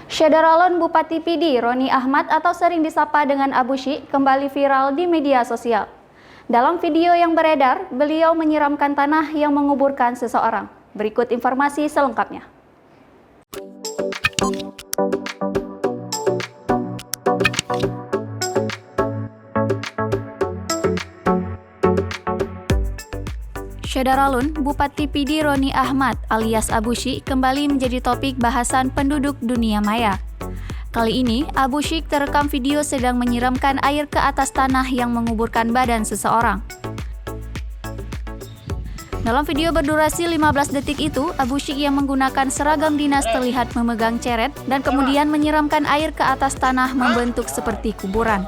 Syederalon Bupati PD Roni Ahmad atau sering disapa dengan Abu Syik kembali viral di media sosial. Dalam video yang beredar, beliau menyiramkan tanah yang menguburkan seseorang. Berikut informasi selengkapnya. Syederalon Bupati PD Roni Ahmad alias Abu Syik kembali menjadi topik bahasan penduduk dunia maya. Kali ini, Abu Syik terekam video sedang menyiramkan air ke atas tanah yang menguburkan badan seseorang. Dalam video berdurasi 15 detik itu, Abu Syik yang menggunakan seragam dinas terlihat memegang ceret dan kemudian menyiramkan air ke atas tanah membentuk seperti kuburan.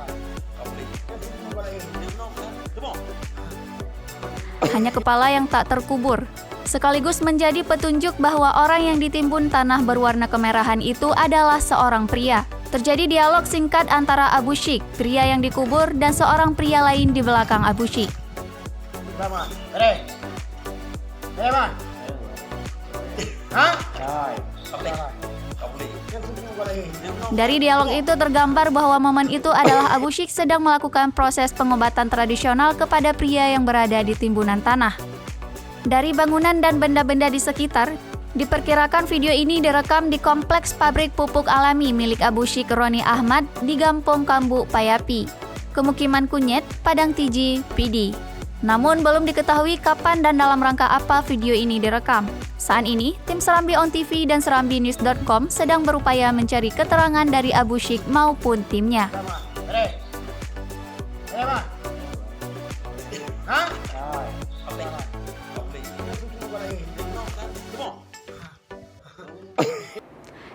Hanya kepala yang tak terkubur, sekaligus menjadi petunjuk bahwa orang yang ditimbun tanah berwarna kemerahan itu adalah seorang pria. Terjadi dialog singkat antara Abu Syik, pria yang dikubur, dan seorang pria lain di belakang Abu Syik. Dari dialog itu tergambar bahwa momen itu adalah Abu Syik sedang melakukan proses pengobatan tradisional kepada pria yang berada di timbunan tanah. Dari bangunan dan benda-benda di sekitar, diperkirakan video ini direkam di kompleks pabrik pupuk alami milik Abu Syik Roni Ahmad di Gampong Kambu Payapi, Kemukiman Kunyit, Padang Tiji, PD. Namun belum diketahui kapan dan dalam rangka apa video ini direkam. Saat ini, tim Serambi On TV dan serambinews.com sedang berupaya mencari keterangan dari Abu Syik maupun timnya.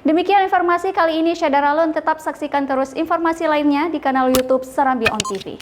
Demikian informasi kali ini, Syederalon. Tetap saksikan terus informasi lainnya di kanal YouTube Serambi On TV.